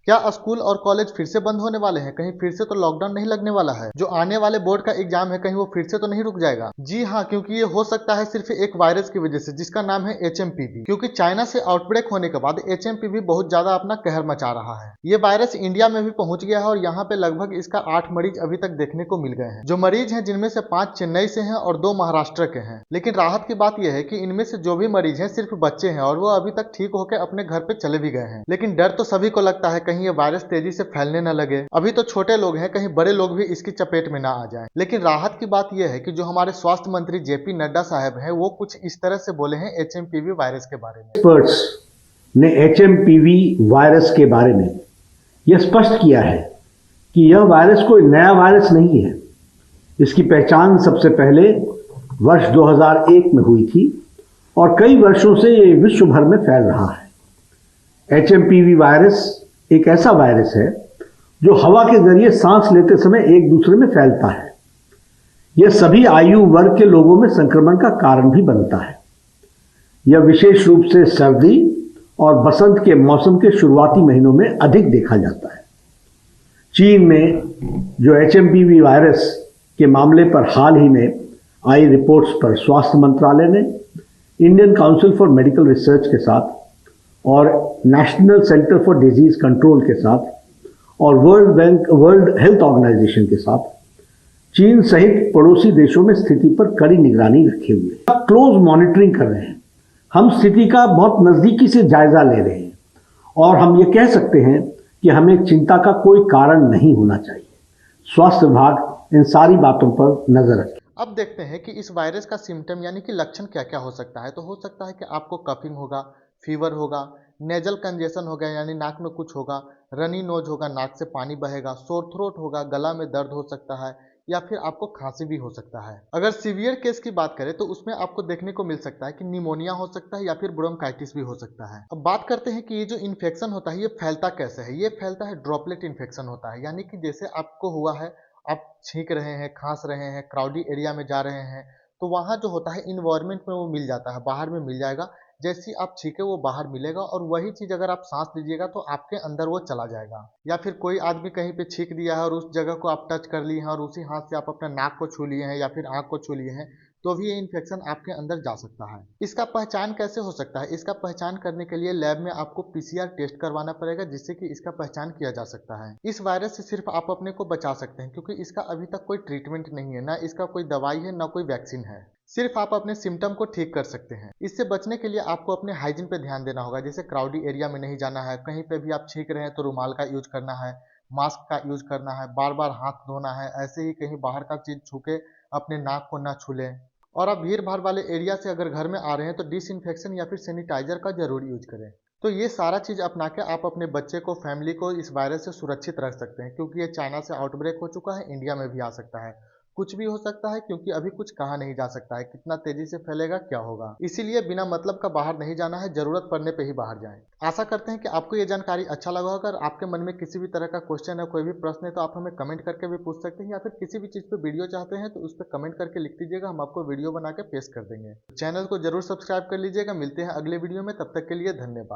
क्या स्कूल और कॉलेज फिर से बंद होने वाले हैं? कहीं फिर से तो लॉकडाउन नहीं लगने वाला है? जो आने वाले बोर्ड का एग्जाम है कहीं वो फिर से तो नहीं रुक जाएगा? जी हाँ, क्योंकि ये हो सकता है सिर्फ एक वायरस की वजह से जिसका नाम है HMPV। क्योंकि चाइना से आउटब्रेक होने के बाद HMPV बहुत ज्यादा अपना कहर मचा रहा है। ये वायरस इंडिया में भी पहुंच गया है और यहाँ पे लगभग इसका 8 मरीज अभी तक देखने को मिल गए हैं। जो मरीज हैं जिनमें से 5 चेन्नई से हैं और 2 महाराष्ट्र के हैं। लेकिन राहत की बात यह है कि इनमें से जो भी मरीज हैं सिर्फ बच्चे हैं और वो अभी तक ठीक होकर अपने घर पे चले भी गए हैं। लेकिन डर तो सभी को लगता है कहीं ये वायरस तेजी से फैलने न लगे। अभी तो छोटे लोग हैं, कहीं बड़े लोग भी इसकी चपेट में ना आ जाएं। लेकिन राहत की बात यह है कि जो हमारे स्वास्थ्य मंत्री JP नड्डा साहब हैं वो कुछ इस तरह से बोले हैं HMPV वायरस के बारे में। एक्सपर्ट्स ने HMPV वायरस के बारे में यह स्पष्ट किया है कि यह वायरस कोई नया वायरस नहीं है। इसकी पहचान सबसे पहले वर्ष 2001 में हुई थी और कई वर्षों से ये विश्व भर में फैल रहा है। HMPV वायरस एक ऐसा वायरस है जो हवा के जरिए सांस लेते समय एक दूसरे में फैलता है। यह सभी आयु वर्ग के लोगों में संक्रमण का कारण भी बनता है। यह विशेष रूप से सर्दी और बसंत के मौसम के शुरुआती महीनों में अधिक देखा जाता है। चीन में जो HMPV वायरस के मामले पर हाल ही में आई रिपोर्ट्स पर स्वास्थ्य मंत्रालय ने Indian council for medical research के साथ और national centre for disease control के साथ और वर्ल्ड हेल्थ ऑर्गेनाइजेशन के साथ चीन सहित पड़ोसी देशों में स्थिति पर कड़ी निगरानी रखे हुए हैं। क्लोज मॉनिटरिंग कर रहे हैं। हम स्थिति का बहुत नजदीकी से जायजा ले रहे हैं और हम ये कह सकते हैं कि हमें चिंता का कोई कारण नहीं होना चाहिए। स्वास्थ्य विभाग इन सारी बातों पर नजर रखे। अब देखते हैं कि इस वायरस का सिम्टम यानी कि लक्षण क्या क्या हो सकता है। तो हो सकता है कि आपको कफिंग होगा, फीवर होगा, नेजल कंजेशन होगा यानी नाक में कुछ होगा, रनी नोज होगा, नाक से पानी बहेगा, सोर थ्रोट होगा, गला में दर्द हो सकता है या फिर आपको खांसी भी हो सकता है। अगर सीवियर केस की बात करें तो उसमें आपको देखने को मिल सकता है कि निमोनिया हो सकता है या फिर ब्रोंकाइटिस भी हो सकता है। अब बात करते हैं कि ये जो इन्फेक्शन होता है ये फैलता कैसे है। ये फैलता है ड्रॉपलेट इन्फेक्शन होता है, यानी कि जैसे आपको हुआ है, आप छींक रहे हैं, खांस रहे हैं, क्राउडी एरिया में जा रहे हैं तो वहाँ जो होता है इन्वायरमेंट में वो मिल जाता है, बाहर में मिल जाएगा। जैसे ही आप छींके वो बाहर मिलेगा और वही चीज अगर आप सांस लीजिएगा तो आपके अंदर वो चला जाएगा। या फिर कोई आदमी कहीं पे छींक दिया है और उस जगह को आप टच कर लिए हैं और उसी हाथ से आप अपने नाक को छू लिए हैं या फिर आंख को छू लिए हैं तो भी ये इन्फेक्शन आपके अंदर जा सकता है। इसका पहचान कैसे हो सकता है? इसका पहचान करने के लिए लैब में आपको PCR टेस्ट करवाना पड़ेगा जिससे कि इसका पहचान किया जा सकता है। इस वायरस से सिर्फ आप अपने को बचा सकते हैं क्योंकि इसका अभी तक कोई ट्रीटमेंट नहीं है, ना इसका कोई दवाई है, ना कोई वैक्सीन है। सिर्फ आप अपने सिम्टम को ठीक कर सकते हैं। इससे बचने के लिए आपको अपने हाइजीन पे ध्यान देना होगा, जैसे क्राउडी एरिया में नहीं जाना है, कहीं पे भी आप छींक रहे हैं तो रुमाल का यूज करना है, मास्क का यूज करना है, बार बार हाथ धोना है, ऐसे ही कहीं बाहर का चीज छू के अपने नाक को ना छू लें। और आप भीड़ भाड़ वाले एरिया से अगर घर में आ रहे हैं तो डिसइंफेक्शन या फिर सैनिटाइजर का जरूर यूज करें। तो ये सारा चीज अपना के आप अपने बच्चे को, फैमिली को इस वायरस से सुरक्षित रख सकते हैं क्योंकि ये चाइना से आउटब्रेक हो चुका है, इंडिया में भी आ सकता है। कुछ भी हो सकता है क्योंकि अभी कुछ कहा नहीं जा सकता है, कितना तेजी से फैलेगा, क्या होगा। इसीलिए बिना मतलब का बाहर नहीं जाना है, जरूरत पड़ने पे ही बाहर जाएं। आशा करते हैं कि आपको ये जानकारी अच्छा लगा होगा। अगर आपके मन में किसी भी तरह का क्वेश्चन है, कोई भी प्रश्न है तो आप हमें कमेंट करके भी पूछ सकते हैं या फिर किसी भी चीज पे वीडियो चाहते हैं तो उस पर कमेंट करके लिख दीजिएगा, हम आपको वीडियो बना के पेश कर देंगे। चैनल को जरूर सब्सक्राइब कर लीजिएगा। मिलते हैं अगले वीडियो में, तब तक के लिए धन्यवाद।